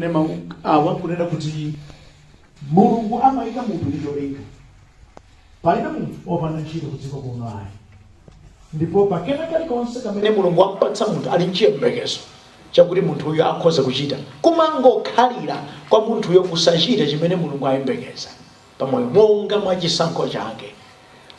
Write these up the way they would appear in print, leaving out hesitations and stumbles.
nema kunena kuti Mulungu amaika munthu ndi cholinga. Paina munthu opanda ntchito kudziko kuno ayi. Ndipo pakena kalikonse kamene Mulungu ampatsa munthu ali nchiyembekezo chakuti munthu uyo akhoza kuchita. Kumangokhalira kwa munthu uyo kusachita chimene Mulungu ayembekeza pamoyo monga mwa chisankho chake.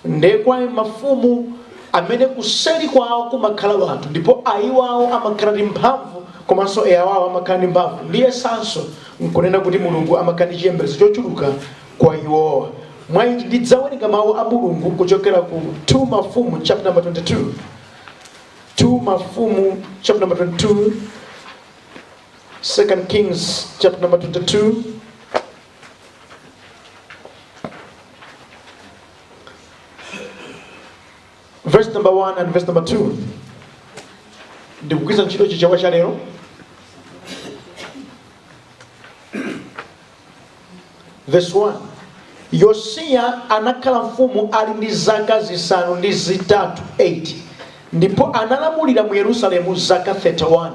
Ndekwa mafumu amene kuseri kwawo kumakhala wanthu ndipo ayiwawo amakhala ndi mphamvu komanso eyawawo amakhala ndi mphamvu. Ndiye sanso nkunena kuti Mulungu amakhala ndi chiyembekezo chochuluka kwa iwowa. Mwaiti ndidzawerenga mawu a Mulungu kuchokera ku 2 Mafumu chapter number 22. 2 Mafumu chapter number 22. 2 Kings chapter number 22. Verse number 1 and verse number 2. Ndikugwiza ntchito chichewa cha lero. Verse 1. Yosia anakhala mfumu ali ndi zaka zisanu ndi zitatu 8. Ndipo analamulira mu Yerusalemu zaka 31.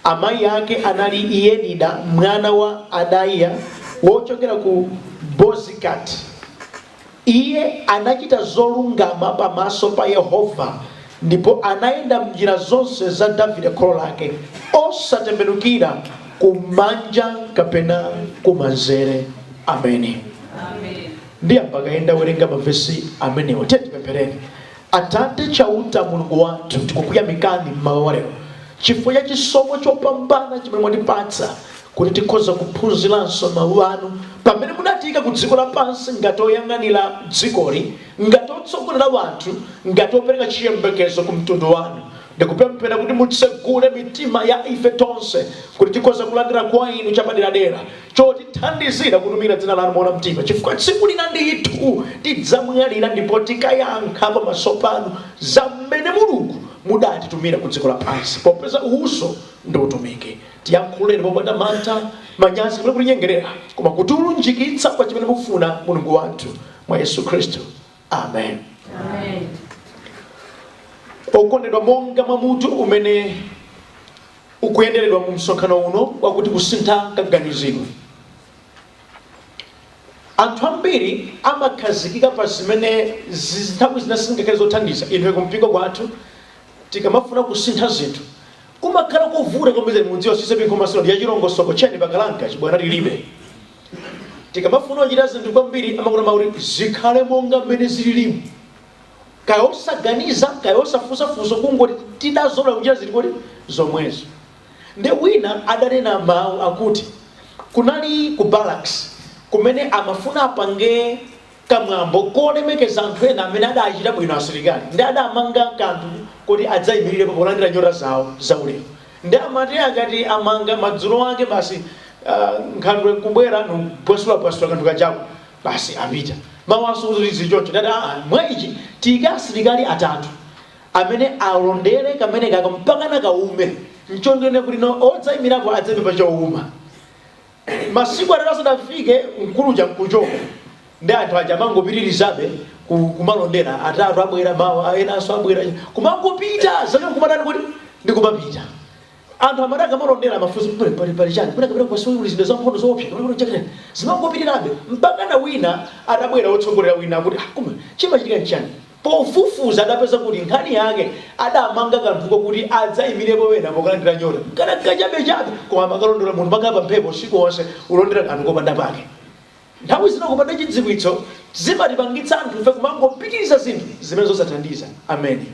Amayi yake anali Yedida mwana wa Adaiya wochokera ku Bozikati. Iye anachita zolungama pamaso pa Yehova ndipo anayenda m'njira zonse za Davide kholo lake osatembenukira kumanja kapena kumanzere. Amen. Ndiye mpakaenda werenga mavesi amenewo. Tipemphereni. Atate chauta Mulungu wathu tikukuyamikani mmawa lero chifukwa cha chisomo chopambana chimene mwatipatsa kuti tikhoza kuphunziranso mawu anu pamene munatika ku dziko lapansi ngati oyang'anira dzikoli, ngati otsogolera wanthu, ngati opereka chiyembekezo ku mtundu wanu. Ndikupemphera kuti mutsegule mitima ya ife tonse kuti tikhoza kulandira kwa inu chapaderadera chotithandizira kutumikira dzina lanu moona mtima, chifukwa tsiku lina ndithu tidzamwalira ndipo tikayankha pamaso panu za mmene Mulungu mudatitumira ku dziko lapansi popeza uso ndi utumiki. Tiyankhuleni popanda mantha manyazi kapena kulinyengerera koma kutiulunjikitsa kwa chimene mufuna Mulungu wathu mwa Yesu Khristu. Amen. Amen. Okondedwa monga mwa mutu umene ukuyenderedwa mu msonkhano uno wakuti kusintha kaganizidwe. Anthu ambiri amakhazikika pa zimene nthawi zina singakhala zothandiza. Inu kumpingo kwathu tikamafuna kusintha zinthu kumakhala kovuta kwambiri mudziwa sisepe nkomasiro ya chilongosoko cheni pakalanka chibwana lilibe. Tikamafuna kuchita zinthu kwambiri amakona mauri zikhale monga mmene zililimu. Kayosaganiza, kayosafusafuso kungoti tidazola kuchita zinthu kuti zomwezo. Nde wina adanena mawu akuti kunali ku Barracks kumene amafuna apange kamwambo kolemekeza anthu ena amene adachita bwino asilikali. Ndi adamanga kanthu kuti adzayimirire polandira nyota zawo zaulemu. Ndi amati akati amanga madzulo ake basi nkhandwe kubwera nopwesula kanthu kachawo basi apita. Mawaso uzizi choncho dada mwaiji tika asilikali atatu amene alondere kamene kaka mpaka nakaume nchongene kuti no odzayimirapo adzeme pa chowuma. Masiku atatu adafike nkuluja nkuchoka. Ndi anthu aja mangopitirizabe kumalondera atatu abwera mawa enaso abwera kumangopita zake kumadani kuti ndikumapita. Anthu amadaka malondera amafuso pali chani kuna kapena kwa sulu zide zankhondo zoopsa kuna chakene zimangopitirabe mpaka na wina atabwera otsogolera wina kuti kuma chimachitika nchani. Pofufuza adapeza kuti nkhani yake adamanga kanthu kuti adzayimirepo wena pokalandira nyota kana kachabe koma makalondera munthu pakapa mphepo usiku wonse ulondera kanthu kopanda pake. Nthawi zina kupanda chidziwitso zimatipangitsa anthu ife kumangopitiriza zinthu zimene zosathandiza. Amen.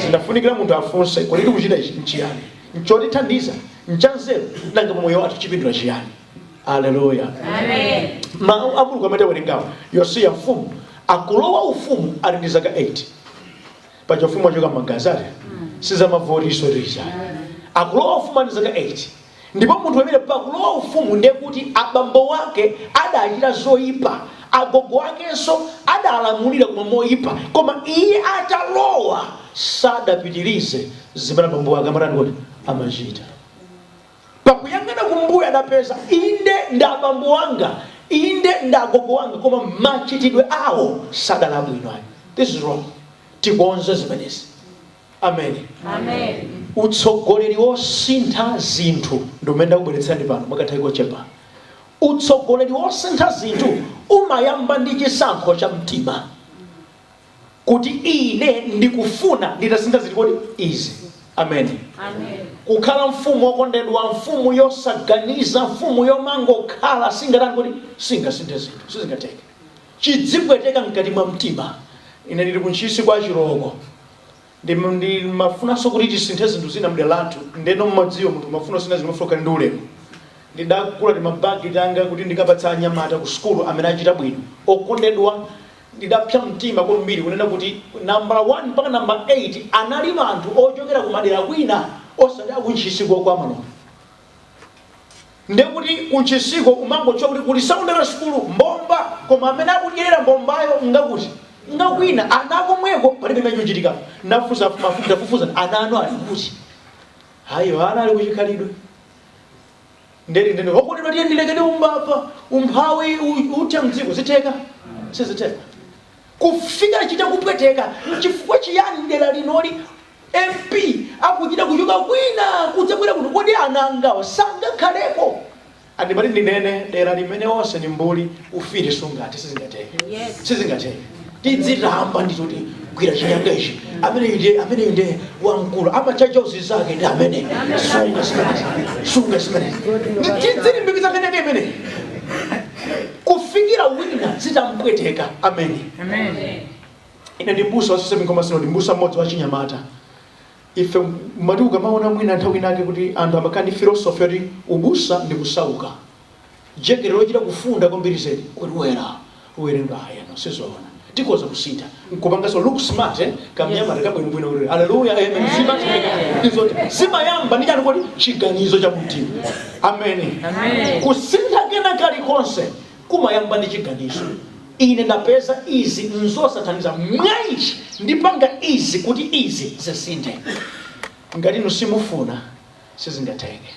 Zinafunikira munthu afunse kuti tikuchita ichi nchiyani, nchotithandiza, nchanzeru, nanga moyo wathu chipindula chiyani. Haleluya. Amen. Mawu a Mulungu amene tawerengawo Yosia mfumu akulowa ufumu ali ndi zaka 8. Paja ufumu wachoka magazari sizamavoriso rija. Akulowa ufumu ali ndi zaka 8. Ndipo munthu amene pakulowa ufumu ndiye kuti abambo wake adachita zoyipa, agogo wakenso adalamulira koma moyipa, koma iye atalowa sadapitirize zimene abambo wake amatani amachita. Pakuyang'ana kumbuyo adapeza inde nda abambo wanga, inde nda agogo wanga, koma machitidwe awo sadalabwino. This is wrong. Tikonze zimenezi. Amen. Amen. utsogoleri wosintha zinthu ndomenda kubweretsani pano mwakathaiko chepa. Utsogoleri wosintha zinthu umayamba ndi chisankho cha mtima kuti ine ndikufuna nditasintha zinthu kodi izi. Amen. Kukhala mfumu wokondedwa, mfumu yosaganiza, mfumu yomangokhala singatani kodi singasinthe zinthu sizingateke. Chidzipweteka mkati mwa mtima. Ine ndili kunchisi kwa chiroko ndi mafunaso kuti tisinthe zinthu zina mdelatu ndeno mmadziwo munthu mafuna zina zimafoka ndi ulemu. Ndidakula ndi mabagi tanga kuti ndikapatsa anyamata ku skulu amene achita bwino okondedwa. Ndidapsa mtima kwambiri kunena kuti number 1 mpaka number 8 anali anthu ochokera kumadera kwina osati akunchisiko kwa Malonda. Ndekuti kunchisiko umangochoka kuti kuli secondary school mbomba koma amene akudyera mbombayo ngakuti ngakwina anakomweko palibe imene chochitika. Ndafufuza ana anu ali kuti hayo ana ali kuchikhalidwe ndende okondedwa tiye ndilekede umbapa umphawi utya mdziko ziteka siziteka. Kufika chita kupweteka chifukwa chiyani dera linoli MP akuchita kuchoka kwina kudzabwera kuno kodi anangawa sangakhaleko. Andipati ndinene dera limene onse ni mbuli ufire sungati sizingateke. Sizingateke. Tidziramba ndituti gwira chinyanga ichi amene inde wamkulu amachacha uzizake ndi amene sunga simene tidzilimbikitsa kene kufikira wina zitampweteka. Amen. Ine ndimbusa wasise mikoma sino ndimbusa mmodzi wa chinyamata. Ife maduka maona mwina nthawi inake kuti anthu amakani philosophy yoti ubusa ndi kusauka. Jekero lochita kufunda kwambiri zedi uwerenga aya no sizona tikoza kusita nkupangaso look smart kamnyama kabwino uri haleluya amen. Sima yamba ndikani kodi chiganizo cha mtima. Amen. Kusintha kena kali konse kumayamba ndi chiganizo. Ine ndapeza izi nzosathandiza mwaichi ndipanga izi kuti izi zisinthe. Ngati nusimufuna sizingateke.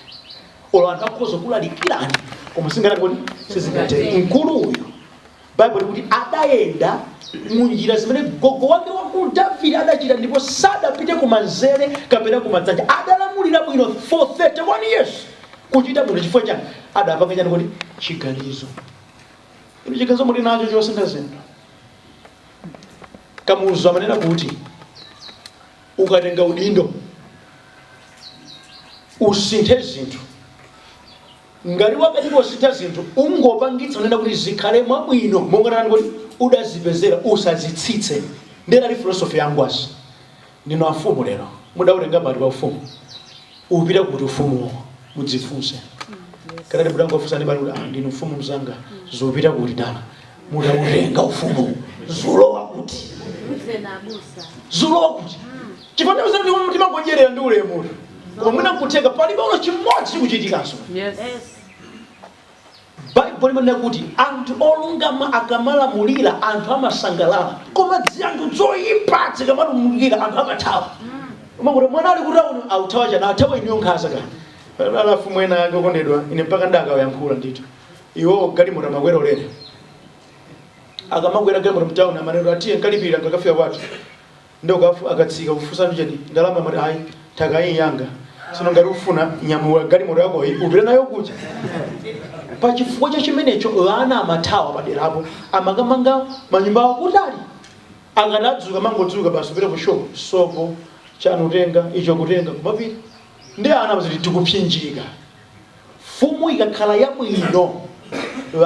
Olo anthu kulalikirani koma singatani kodi sizingateke. Mkulu uyu Bible kuti adayenda munjira zimene gogo wake wa Davide adachita ndipo sadapite kumanzere kapena kumadzanja. Adalamulira bwino for 31 years. Kuchita bwino chifukwa chani adapanga chani kodi chiganizo. Ibi chiganizo muli nacho chosintha zinthu. Kamuzu amanena kuti ukatenga udindo usinthe zinthu ngati wakati posintha zinthu ungopangitsa kunena kuti zikhale mwabwino monga kuti udazipezera usazitsitse. Ndera li philosophy yangu asi ndino afumu lero mudaulenga bali pa ufumu upita kuti ufumu mudzifunse. Kana ndi mudango afusa ndi bali ndino ufumu mzanga zopita kuti dala mudaulenga ufumu zulowa kuti zulowa kuti chifukwa ndi mtima gonjerera ndi ulemu koma mwina kuteka palibe uno chimodzi chikuchitikaso. Bible imanena kuti anthu olungama akamalamulira anthu amasangalala koma zinthu zoyipa zikamalamulira anthu amathawa. Umakuti mwana ali kutauni authawa chana athawa iniyo nkhaza kani. Alafu mwena akokondedwa ine mpaka ndakayankhula ndithu. Iwo galimoto makwera olere. Akamakwera galimoto mtauni amaneno atiye nkalipira ngakafika kwathu. Ndo akatsika kufusa njeni ndalama mari hayi takayi yanga. Sino ngati ufuna nyamuwa galimoto yako upita nayo kuja. Pachifukwa cha chimenecho ana amathawa paderapo amakamanga manyumba akutali. Akanadzuka mangodzuka basi upita ku shop sopo chanu tenga icho kutenga kumapita. Ndi ana amaziti tikupsinjika. Fumu ikakhala yabwino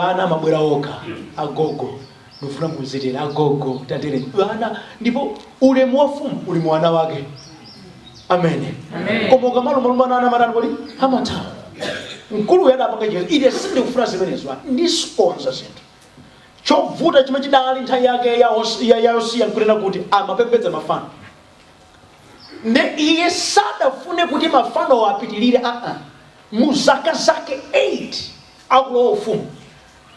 ana amabwera okha agogo nufuna muzitera agogo tatere ana ndipo ulemu wa fumu uli mwana wake. Amen. Koma ukamalumana ana matani kodi amathawa. Mkulu yada apanga chizo ide sinde kufuna zimenezwa ndi sponsor zinthu. Chovuta chimene chidali nthawi yake ya Yosiya nkunena kuti amapembedza mafano. Ne iye sadafune kuti mafano apitirire muzaka zake 8 akulowa ufumu.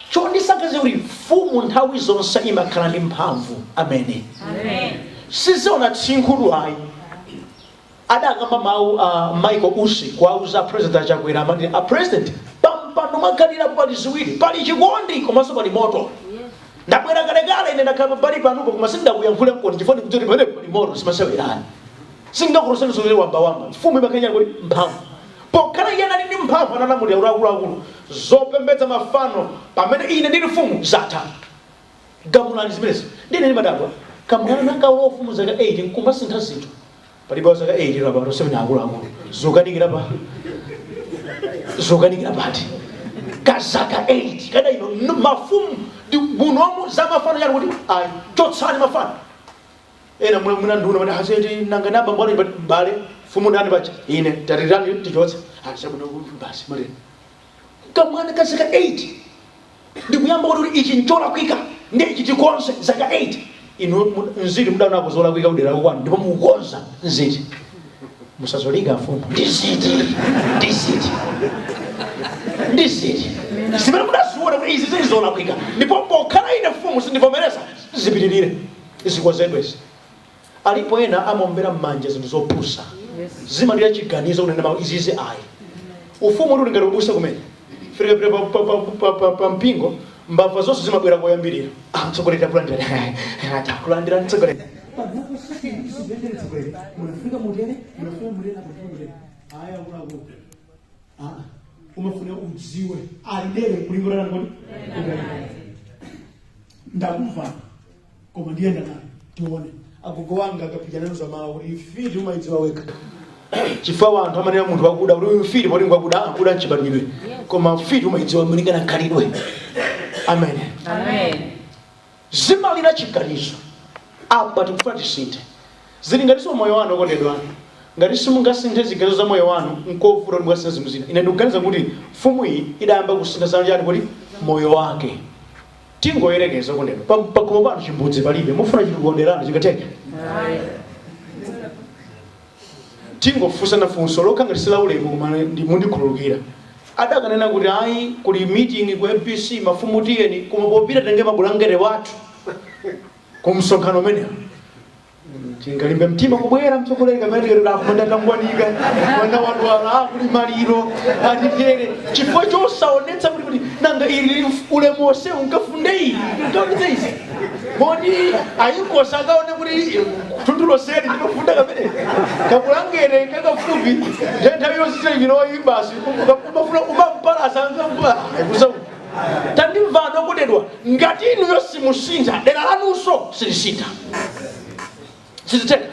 Chondisakaze kuti fumu nthawi zonse imakhala ndi mphamvu. Amen. Siziona tsinkulu ayi. Adakamba mawu Michael Usi kwauza president achakwera amati a president pampano magalira pali ziwiri pali chikondi komanso pali moto. Ndabwera kalekale ine ndakhala pali panupo koma sindakuyankhula mkoni chifukwa kuti pali moto simasewerani. singa kurosani sozile wamba mfumu ibakanya kuti mphamvu pokhala iye anali ndi mphamvu analamulira akuluakulu zopembedza mafano pamene ine ndili mfumu zatha. Gamulani zimenezi ndine madabwa kamwana nanga ufumu zaka 8 nkumba sintha zinthu palibe zaka 8 rabaro 7 akuluakulu zokanikira pati kazaka 8 kada ino mafumu ndi munomu za mafano yali kuti ayi chotsani mafano ena muna nduna mwana hazeti nanga namba mbwana bale fumu ndani bacha ine tarirani tichotsa asabuno basi mali kamwana kazaka 8 ndikuyamba kuti ichi nchola kwika ndi ichi tikonse zaka 8 ino nziri muda nako zola kwika udera kwanu ndipo mukonza nziri musazolika fumu ndisiti simene mudaziona kuti izi zilizola kwika ndipo pokhala ine fumu sindivomereza zipitirire zikozedwezi. Alipo ena amombera mmanja zinthu zopusa zimalira chiganizo kunena izizi ayi ufumu uli ngati ubusa kumene fire pa mpingo mbava zonse zimabwera koyambirira mtsogoleri kulandira atakulandira mtsogoleri munafika mutene aya kulako umafuna udziwe alidere kulingana ngoti ndakumva koma ndiyenda naye tione agogo wanga akapigana nazo mawu ifiti umaidziwa weka chifukwa anthu amanena munthu wakuda kuti ifiti poti ngwakuda akuda nchibadwidwe koma fiti umaidziwa mulingana khalidwe. Amen. Zimalira chiganizo apa tikufuna tisinthe zili ngatiso moyo wanu okondedwa ngati simungasinthe ziganizo za moyo wanu nkofuna mungasinthe zinthu zina. Ine ndikuganiza kuti mfumu iyi idayamba kusintha zanjani kuti moyo wake tingoyerekeza okondedwa pakhomo pano chimbudzi palibe mufuna chikugonderana chingateke tingofunsana funso lokhangatisira ulemu koma mundikhululukira adakanena kuti ayi kuli meeting ku MPC mafumu tiyeni koma popita tenge mabulangere wathu ku msonkhano umenewo tingalimbe mtima kubwera mtsogoleri kamene lakumanda tangwanika mwana wadwala kuli maliro atitere chifukwa chosaonetsa kuti nanga ili ulemu wonse unkafunde iyi ndondize izi moni ayikosa akaone kuti tundulo seli ndinofunda kamene kabulangere kakafupi nthawi yonse iloyi basi umafuna umampalasa kusa tandimvano kudedwa ngati inuyo simusintha dera lanunso silisintha siziteka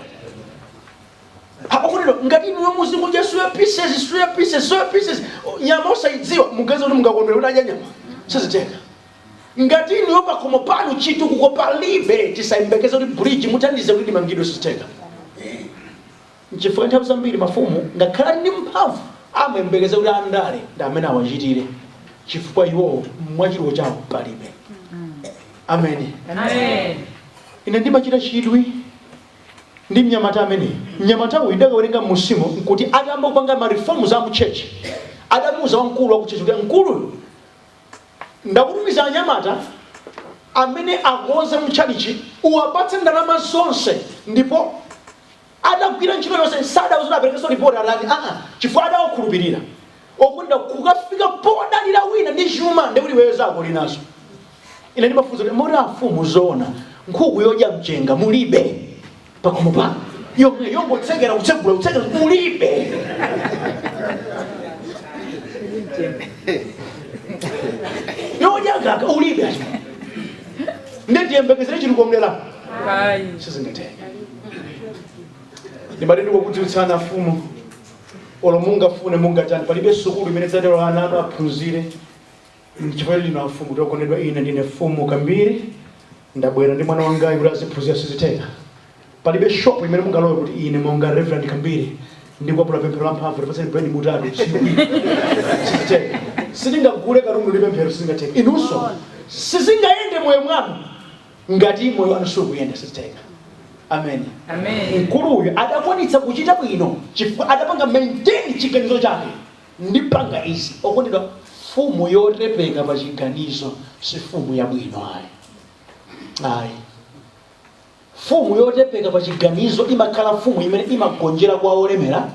hapakunelo ngati inuyo muzimu ja suya pieces nyama osaidziwa mugaza kuti mungakondwera kuti adya nyama siziteka ngati inuyo pakhomo panu chitu kuko palibe tisaimbekeza kuti bridge muthandize kuti limangidwe siziteka nchifukwa nthawi zambiri mafumu ngakhala ndi mphamvu amayembekeza kuti andale ndi amene awachitire chifukwa iwo mwachiro chawo palibe. Amen. Ine ndimachita chidwi ndi mnyamata amene mnyamata uyu ndakawerenga musimo nkuti adayamba kupanga ma reforms a mu church adamuza wamkulu wa ku church kuti mkulu ndakutumiza anyamata amene akonze mu church uwapatse ndalama zonse ndipo adagwira ntchito yonse sadauza aperekeso report alati chifukwa adawakhulupirira okunda kukafika podalira wina ndi chuma ndi kuti wewe zako linazo. Ine ndimafunza kuti mori afumu zona nkhuku yodya mchenga mulibe pakhomo pano yongotsekera kutsegula mulibe yodya gaga ulibe ndiyembekezere chiri kuomlera sizingateka. Ndimatenda kukudziwitsana afumu olo mungafune mungatani palibe sukulu imene dzadero ana aphunzire chifukwa lino afumu tokondedwa ine ndine fumu Kambiri ndabwera ndi mwana wangayi kuti aziphunzira siziteka. Palibe shop imene mungalowe kuti ine monga Reverend Kambiri ndikwapula pemphero la mphamvu tipaseni brand mutatu siziteka. Sindingagule katundu ndi pemphero sizingateka. Inunso sizingayende moyo mwanu ngati moyo wanu sukuyenda siziteka. Amen. Mkulu uyu adakwanitsa kuchita bwino chifukwa adapanga maintain chiganizo chake ndipanga izi okondedwa fumu yorepeka pa chiganizo si fumu ya bwino ayi. Fumu yorepeka pa chiganizo imakhala fumu imene imagonjera kwa olemera,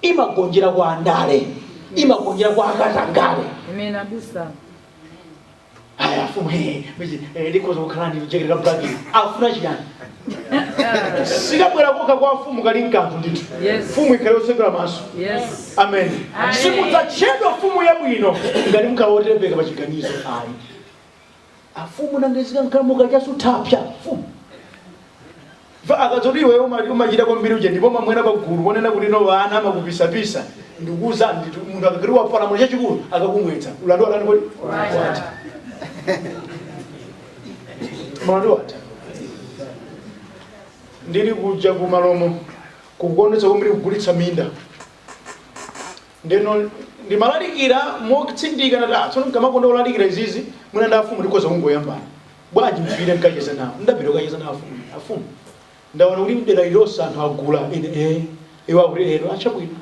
imagonjera kwa andale, imagonjera kwa akatangale. Amen abusa. Aya fumu likozo kukhala ndi jekera bragi afuna chiyani sikabwera koka kwa mfumu kali nkanthu ndithu. Mfumu ikhale yosekera maso. Amen. Simudzatchedwa mfumu yabwino ngati mukaloterepeka pa chiganizo ayi. Afumu nangezika nkalamuka chasutapya mfumu. Akadzoti iwe umachita kwambiri uje ndipo mamwena pagulu wonena kuti no vana amakupisa-pisa ndikuuza nditi munthu akagiriwa palamula chachikulu akakumwetsa ulandu watani kodi wata mulandu wata. Ndili kuja kumalomo kukuonetsa kwambiri kugulitsa minda ndeno ndimalalikira motsindika nati tsono nkamakonda kulalikira izizi mwina ndi afumu ndikoza kungoyambana bwanji mpire nkacheza nawo ndapita kukacheza nawo afumu ndaona kuti mdera ilonse anthu agula ine iwa kuti ero achabwino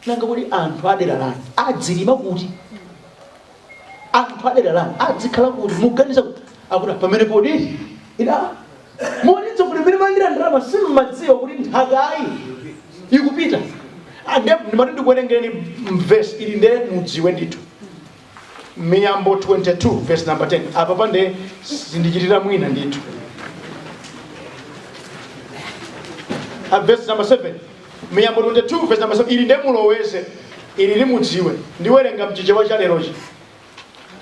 nanga kuti anthu adera lanu adzilima kuti anthu adera lanu adzikhala kuti muganiza kuti akuti pamene podi ina monitsa kuti pamene mangira ndalama simmadziwa kuti nthakayi ikupita ndimati ndikuwerengereni verse ili nde mudziwe ndithu Miyambo 22 verse number 10 apa pande zindichitira mwina ndithu. Verse number 7. Miyambo 22 verse number 7 ili nde muloweze ili limudziwe ndiwerenga mchichewa cha lerochi.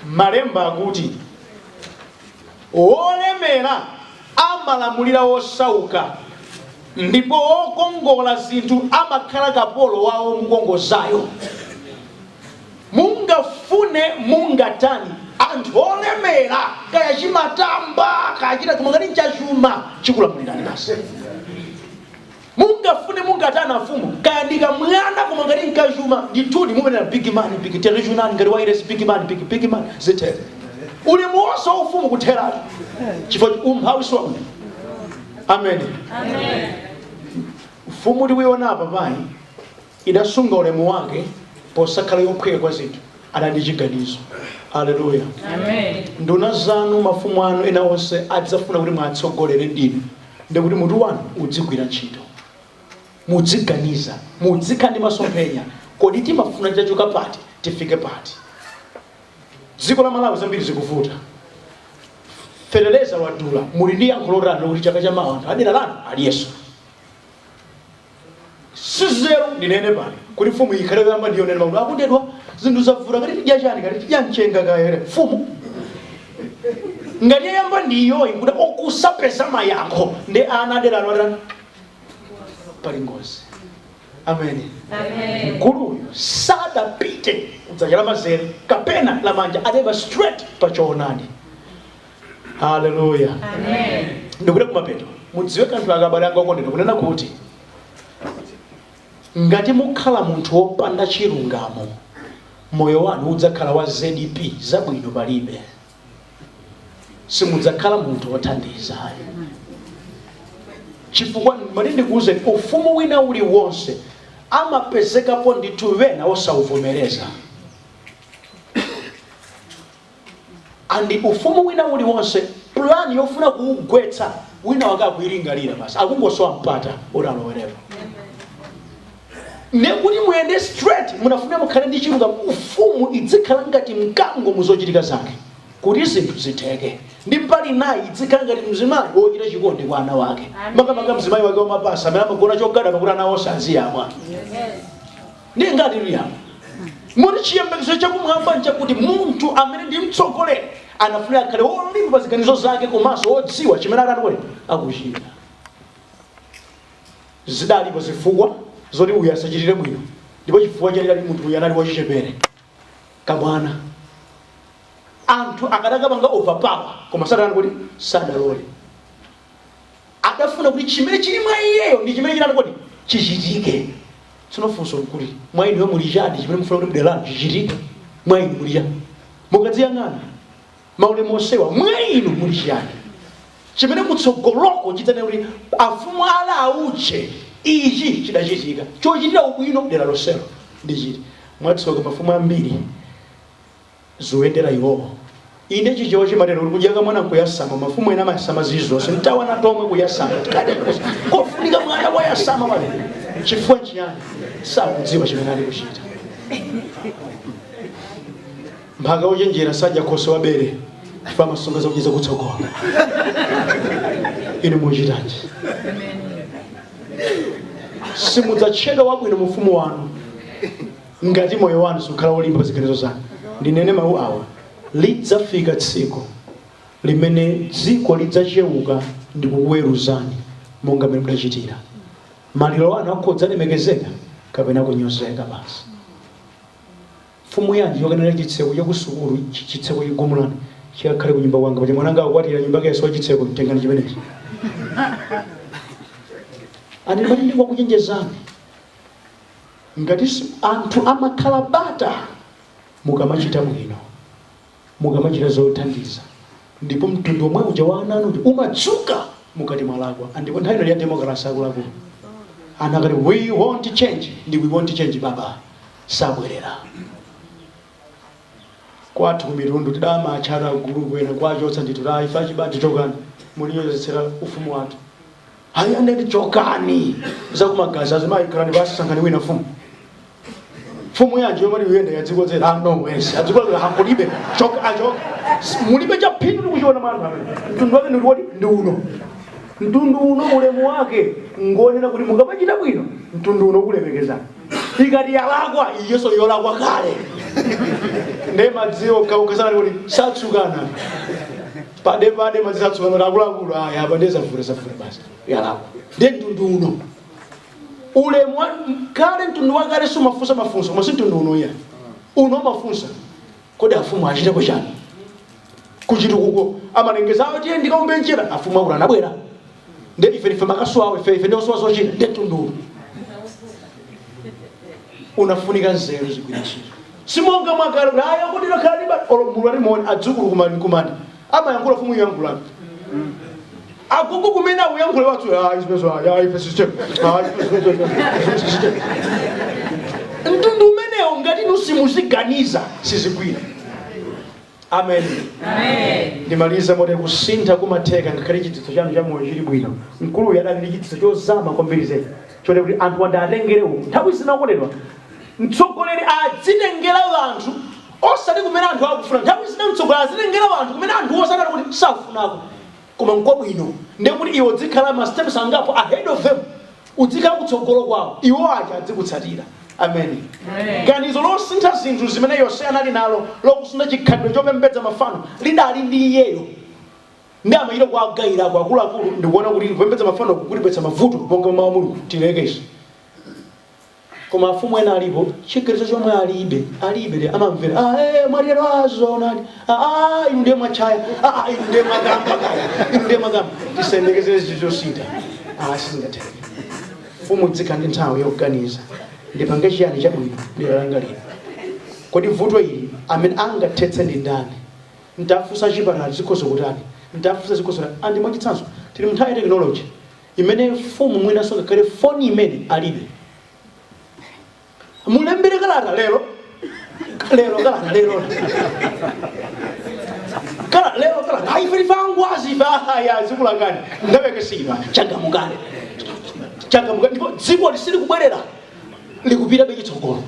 Malemba akuti olemera amalamulira osauka ndipo okongola zinthu amakhala kapolo wawo mkongozayo. Mungafune mungatani anthu olemera kaya chimatamba kachita kumangani chachuma chikulamulirani basi. Mungafune mungatani afumu kaya ndika mwana kumangani nkachuma nditudi mumenera big man big television ngati wireless big man zete uli muoso ufumu kuthera chifukwa umphawi wamwe. Amen. Ufumu ndiwiona apa pai idasunga ulemu wake posakhala yophweka kwa zinthu adali chiganizo. Haleluya. Amen. Nduna zanu mafumu anu ena onse adzafuna kuti mwatsogolere ndinu ndikuti mutu wanu udzigwira ntchito mudziganiza mudzikhala ndi masomphenya kodi timafuna tichoka pati tifike pati. Dziko la Malawi zambiri zikuvuta fereleza wadula muli ndi yankho lotani kuti chaka cha mawa adera lanu ali Yesu. Sizero ndinene pano kuti mfumu ikhale yamba ndiyonera mawu akundedwa zinthu zavura ngati tidya chani ngati tidya mchenga kaere mfumu ngati yamba ndiyo ikuti okusapeza mayankho ndi ana adera lotani pali ngozi. Amen. Mkuluyu sadapite udzachera mazere kapena lamanja adeva straight pachoonadi. Haleluya. Amen. Ndikuti kumapeto mudziwe kanthu akabalanga okondedwa kunena kuti ngati mukhala munthu wopanda chilungamo moyo wanu udzakhala wa ZDP zabwino palibe. Simudzakhala munthu wothandiza. Chifukwa mali ndikuuze ufumu wina uli wonse amapezekapo ndithu wena osauvomereza. Andi ufumu wina uli wonse plan yofuna kuugwetsa wina wakakuilingalira basi akungosowa mpata ulalowerepo. Nekuti muyende straight munafuna mukhale ndi chilungamo ufumu idzikhala ngati mkango muzochitika zake kuti zinthu zitheke. Ndi mpali nayi idzikhala ngati mzimayi wochita chikondi kwa ana wake. Makamaka mzimayi wake wamapasa amene amagona chogada pakuti ana onse aziyamwa. Ndi ngati liyamwa. Muli chiyembekezo chakumwamba nchakuti munthu amene ndi mtsogoleri anafuna akhale olimba pa ziganizo zake komanso odziwa chimene akuchita. Zidalipo zifukwa zoti uyu asachitire bwino ndipo chifukwa chake ali munthu uyu anali wachichepere kamwana. Anthu akadakapanga overpower koma sadana kuti sadalole. Adafuna kuti chimene chili mwa iyeyo ndi chimene chinali kuti chichitike. Tsonofunso kuti mwa inu muli chadi chimene mufuna kuti mdelano chichitike. Mwa inu muli chadi mukadziyang'ana maulemu onsewa mwa inu muli chadi chimene kutsogoloko chitane kuti afumu ala auche ichi chidachitika chochitira ubwino dera loselo ndichiti mwatsoka mafumu ambiri zoendera iwowo. Ine chichewa chimatero kuti kujaka mwana kuyasama mafumu ena amayasama zizonse ntawana tomwe kuyasama kofunika mwana wayasama wale chifukwa chiyani sakudziwa chimene ali kuchita. Mpaka ochenjera sadya khoso wabere chifama songa zakujiza kutsogola ine muchitanje simudzatchedwa wabwino mu ufumu wanu ngati moyo wanu sukhala olimba pa ziganizo zanu. Ndinene mawu awa, lidzafika tsiku limene dziko lidzachewuka ndi kukuweruzani monga mmene mudachitira. Maliro anu akhoza lemekezeka kapena kunyozeka basi. Mfumu yanji yokanena chitseko chakusukulu chitseko chigumulani chikakhale ku nyumba kwanga paja mwananga akwatira nyumba keso chitseko mtengani chimenechi. Ani mali ndi kuchenjezani ngati anthu amakhala bata mukamachita bwino mukamachita zothandiza ndipo mtundu omwe uja wa ananu umadzuka mukati mwalakwa. Ndipo nthawi ya democracy akuluakulu anakati we want to change ndi we want to change baba sabwerera kwathu kumitundu tidama achara gulupu ena kwachotsa nditulayi fachibati chokani mulinyozetsera ufumu wathu hayi andeti chokani zakumagazi azimayikalani basisankani wina fumu fumu yanji yomali uyenda yadzikozera no wese adzikozera hakulibe choka achoka mulibe cha phindu likuchiona mwana mtundu wake ndi uno mtundu uno ulemu wake ngonena kuti mukamachita bwino mtundu uno kulemekezana ikati yalakwa iyeso yolakwa kale nde madziwo kaukazana kuti satsukana pade madziwo satsukana akuluakulu aya padeza fure basi yalakwa nde mtundu uno ulemu kale mtundu wakale sumafunsa mafunso koma si mtundu uno ya uno mafunsa kodi afumu achite kuchani kuchitukuko amalengeza ati ndikaombe njira afumu akula anabwera nde ife makaswawo ife ndi oswa zochita nde mtundu uno unafunika nzeru zigwirishira simonga mwakale aya kuti lokhala liba mulwali moni adzukulu kumani ama yankula fumu yankula akuku kumena uyankule watu izipezo ife system mtundu umenewo ngati nusimuziganiza sizigwira. Amen. Ndimaliza mote kusintha kumatheka ngakhale chitsitso chanu cha moyo chili bwino mkulu yadali ndi chitsitso chozama kwambiri zedi choti kuti anthu adatengere uku nthawi zinakonedwa mtsogoleri adzitengera anthu osati kumene anthu akufuna. Nthawi zina mtsogoleri adzitengera anthu kumene anthu osati kuti safunako koma nkobwino ndiye kuti iwo dzikhala ma steps angapo ahead of them udzikhala kutsogolo kwawo iwo aja adzikutsatira. Amen. Ganizo losintha zinthu zimene Yose anali nalo lokusintha chikhalidwe chopembedza mafano lidali ndi iyeyo ndi amayiro kwa gaira kwa akuluakulu ndikuona kuti kupembedza mafano kukulipetsa mavuto monga mawu Mulungu tilekeze. Koma afumu ena alipo chigirizo chomwe alibe amamvera mwaliro azonali inu ndiye mwachaya inu ndiye mwagamba inu ndiye mwagamba tisendekeze zizosintha sizingatheke. Fumu dzika ndi nthawi yokuganiza ndipange chiyani chabwino ndilanga lino kodi vuto ili amene angathetse ndi ndani ntafusa chipatala zikhozo kutani ntafusa zikhozo andi mwachitsanso tili mnthawi ya technology imene fumu mwinaso ngakhale foni imene alibe mulembere kalata lero kalata haiferifanguazi ya zikulangani ndavekesiva changamukane ndipo dziko lisili kubwerera likupita bechitsogolo.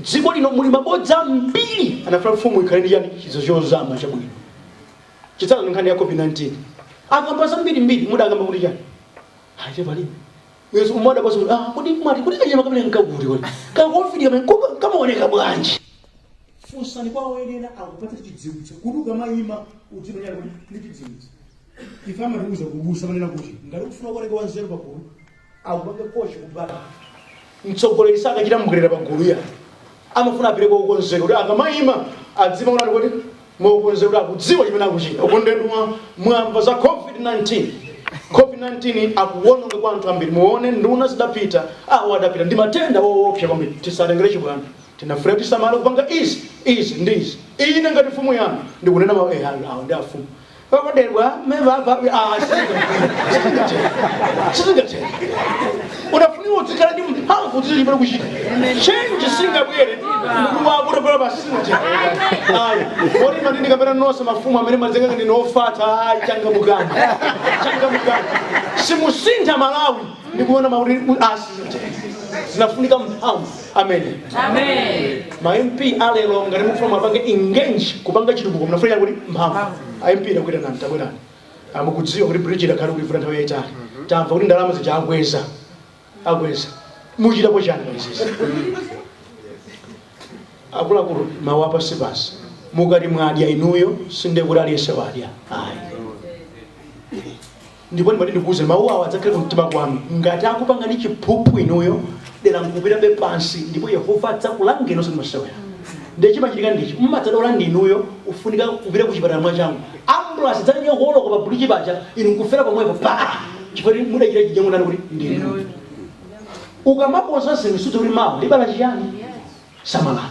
Dziko lino muli mabodza mbiri anafuna mfumu ikhale ndi chani chizo chozama chabwino chitsala nkhani ya COVID-19 akamba mbiri muda akamba kuti chani haite palibe yesu umoda basi kuti kanyama kamene nkabuti kuti kakonfidi kama oneka bwanji funsani kwa oyenera akupata chidziwitso kuti ukamayima utimanya kuti ndi chidziwitso ifama tikuza kubusa manena kuti ngati ufuna kuoneka wanzeru pakulu akupange koche kubala mtsogoleri sakachita mugulera pagulu ya amafuna apireko ukonzero kuti akamayima adziwa kuti kuti mukonzero kuti akudziwa chimene akuchita ukondedwa mwamva za COVID-19 akuwononga kwa anthu ambiri muone nduna zidapita adapita ndi matenda woopsa kwambiri tisalengere chibwana tinafuna tisamala kupanga izi ndizi ine ngati fumu yanu ndikunena mawu awo ndi afumu Pakoderwa meva sizingathe unafuni udzikhala ndi mphamvu zilibere kuchita change singabwere mukulu wako basi ori mandini kapena nonse mafumu amene mazenga ndi nofata changamukani simusintha Malawi ndikuona mauri asite zinafunika mphamvu. Amen. Amen. Ma MP alelo ngati mufuna mapange engage kupanga chitukuko mnafunika kuti mphamvu. MP ndakwita nani tabwerani. Amukudziwa kuti bridge lakali kulivuna nthawi yaitali. Tamva kuti ndalama zija akweza. Muchita pochani kalisisi. Akuluakulu mawapa sibasi. Mukati mwadya inuyo sinde kuti aliyese wadya. Ndipo ndikuuze mawu awa adzakhala kumtima kwanu ngati akupanga ndi chiphuphu inuyo dera nkupitabe pansi ndipo Yehova adzakulangeni osati ndiye chimachitika ndichi mmadzalola ndi inuyo ufunika kupita ku chipatala mwachangu ambulance dzakanye holo pa bridge paja inu nkufera pamwepo pa chifukwa mudachita chijengo nani kuti ndi inuyo ukamaposa zinthu suti kuti mawu libala chiyani samalani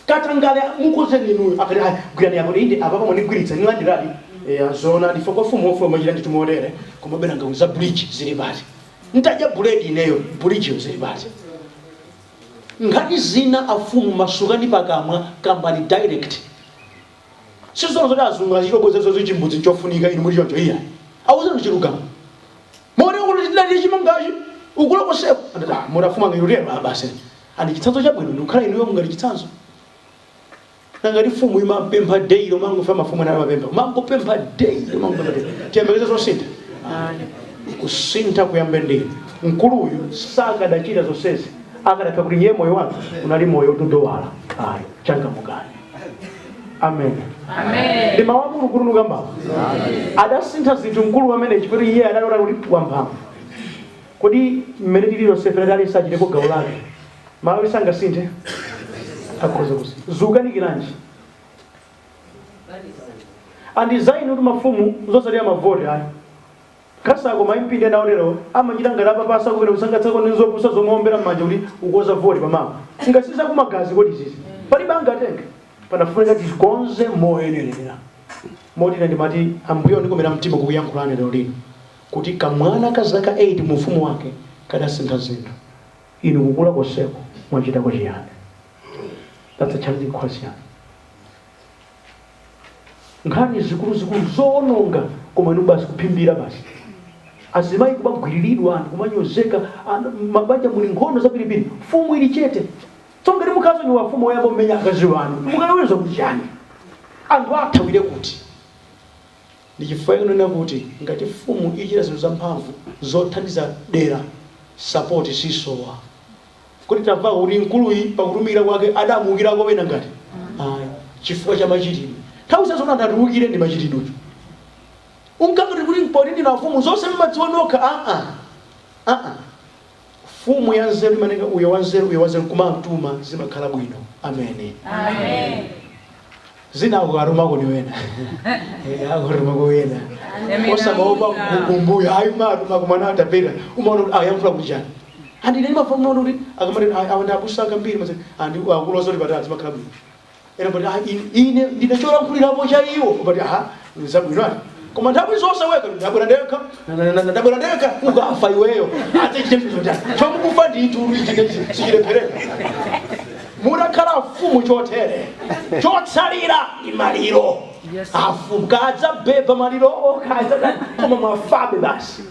katangale mukuze inuyo akati gwirani yako inde apa pamwe ndigwiritsa nilandiradi zona ndifoko fumo fumo machira nditumorere kumabena ngauza bridge zili bati ntaja buledi ineyo bridge zili bati ngati zina afumu masuka ndi pakamwa kambali direct sizono zoti azunga chikoboza zozo chimbudzi chofunika inu muri choncho iya awuze ndichiruka mori kuti ndati chimangachi ukuloko sepo andata murafuma ngayurera basi andi chitsanzo chabwino ndikhala inuyo mungati chitsanzo ngati fumu imapempha deilo mango fa mafumu na mapempha mango pempha deilo mango pempha tiyembekeza zosinta kusinta kuyambe ndini mkuluyu saka dachita zonsezi akadapha kuti iye moyo wake unali moyo dodowala ayi changamukani. Amen. Amen. Lima wa mulu kuru ngamba adasintha zinthu mkulu amene chifukwa iye adalora kuti wamphamvu kodi mmene tililo sefera dali sajile ko gawo lake Malawi sangasinthe akhoza kusintha zukanikiranje andizaini kuti mafumu zosati amavoti ayi kasako maimpinde naonero amachita ngati apapasa kupita kusangatsako nizopusa zomuombera mmanja kuti ukoza voti pamama ngasiza kumagazi kodi zizi palibe angatenge panafunika tikonze moyenerera moti ndimati ambuyo ndikomera mtima kukuyankhulani lero lino kuti kamwana kazaka 8 mu ufumu wake kadasintha zinthu inu kukula koseko mwachitako chiyani. That's a challenging question. Nkhani zikulu zoononga koma inu basi kuphimbira basi azimayi kubagwiriridwa anthu kumanyozeka mabanja muli nkhondo zapilipili fumu ili chete tsongati mukhazo ni wafumu oyamba mmenya akazi wanu mukaloweza kuti chani anthu athawire kuti ndichifukwa inonena kuti ngati fumu ichita zinthu zamphamvu zothandiza dera support sisowa kuti tamva kuti mkuluyi pakutumikira kwake adamuukirako wena ngati chifukwa cha machitidwe nthawi zazona anthu atiukire ndi machitidwecho unkangati kuti mpoti ndina wafumu zonse mmadziwa nokha fumu ya nzeru imaneka uyo wanzeru kumamtuma zimakhala bwino. Amen. Amen. Zina ukarumako ni wena akurumako wena osamaopa kukumbuya ayumaruma kumana atapera umaona ayamfula kujana andi nini mafumu ono kuti akamati awanda abusa Kambiri mazati andi akulozoli batatu makhala bwino era bati ine ndinachora mkulirapo cha iwo bati nzabwino ati koma nthawi zonse weka ndabwera ndekha ukafa iweyo ate chitetezo chake chomukufa ndithu sichilephereka murakhala mfumu chotere chotsalira ndi maliro afumu kadza beba maliro kadza koma mafabe basi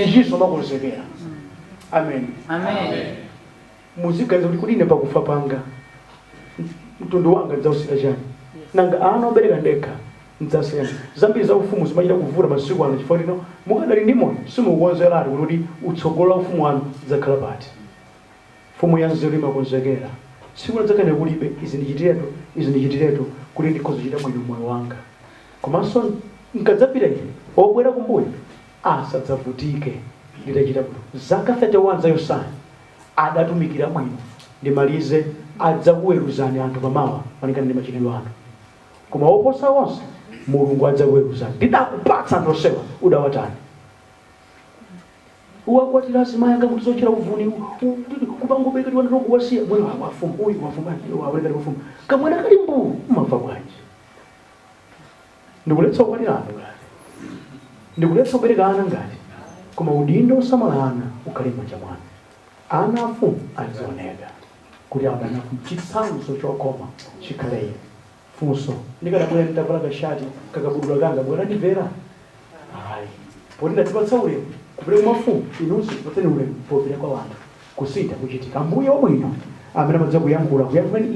ichiso makonzekera. Amen. Amen. Muzikaza kuti ine pakufa panga mtundu wanga ndzawusira chani nanga ana obereka ndekha ndzasiyana zambiri za ufumu zimachita kuvula masiku ano chifukwa lino mukadali ndi moyo simukukonzeratu kuti utsogolo la ufumu wanu dzakhala pati. Fumu ya nzeru imakonzekera siku ladzakane kulibe izi ndichitiretu kuti ndikhoza chita bwino moyo wanga komanso nkadzapita ine obwera kumbuyo asadzavutike nditachita bwino. Zaka 31 za Yosani adatumikira bwino ndimalize adzakuweruzani anthu pamawa manikana ndi machitidwe anu koma oposa onse Mulungu adzakuweruzani ndidakupatsa anthu osewa udawatani uwakwatira azimayanga kuti zochera uvuni kupangobereka tiwana tokuwasiya mwe wafumu uyu wafumu wawereka wafumu kamwana kali mbulu umamva bwanji ndikuletsa kukwatira anthu ngati ndikuletsa kubereka ana ngati koma udindo osamala ana ukhale m'manja mwanu. Ana afumu azioneka kuti adana afumu chitsanzo chokoma chikhaleyo funso ndikadabwera nditavala kashati kakabudula kanga bwera ndimvera ayi poti ndatipatsa ulemu kupereka mafumu inunso patene ulemu popereka kwa wanthu kusintha kuchitika. Mbuye wabwino amene amadza kuyankhula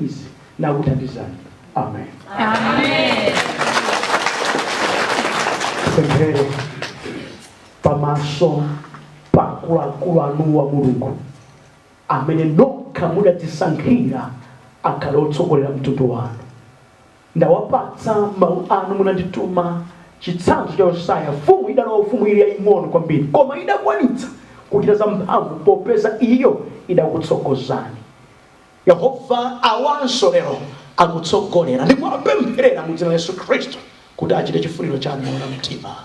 izi nakuthandizani. Amen. Amen. Pemphere pamaso pakuluakulu anu wa Mulungu amene nokha munatisankhira akhale otsogolera mtundu wanu. Ndawapatsa mawu anu munandituma chitsanzo cha Yosaya, mfumu idalowa ufumu ili yaying'ono kwambiri koma idakwanitsa kuchita zamphamvu popeza iyo idakutsogozani. Yehova awanso lero akutsogolera ndikuwapempherera mu dzina la Yesu Khristu kuti achite chifuniro chanu mwa mtima.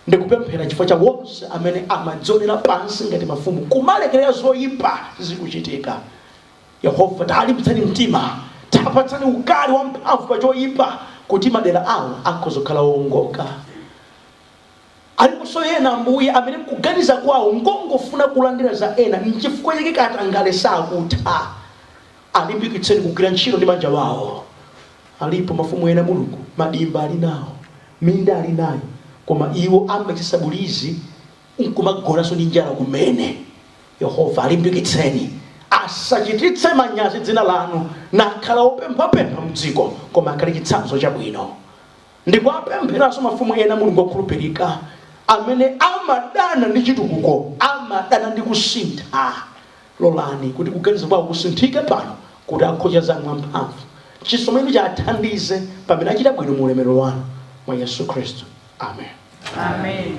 Ndikupemphera chifukwa cha wonse amene amadzionera pansi ngati mafumu kumalekerera zoyipa zikuchitika. Yehova talimbitsani mtima, tapatsani ukali wa mphamvu pa choyipa kuti madera awo akhozokhala owongoka. Aliponso ena Ambuye amene mkuganiza kwawo ngongofuna kulandira za ena nchifukwa chake katangale sakutha. Alimbikitseni kugwira ntchito ndi manja wawo. Alipo mafumu ena Mulungu madimba ali nawo, minda ali nayo, koma iwo amachisa bulizi nkumagonanso ndi njala kumene. Yehova alimbikitseni asachititse manyazi dzina lanu nakhala opemphapempha mdziko koma akhale chitsanzo chabwino. Ndikuwapempheranso mafumu ena Mulungu okhulupirika amene amadana ndi chitukuko, amadana ndi kusintha. Lolani kuti kuganiza kwawo kusinthike pano kuti akhoza zanu mwamphamvu. Chisomo chathandize pamene achita bwino mu ulemerero wanu mwa Yesu Khristu. Amen. Amen.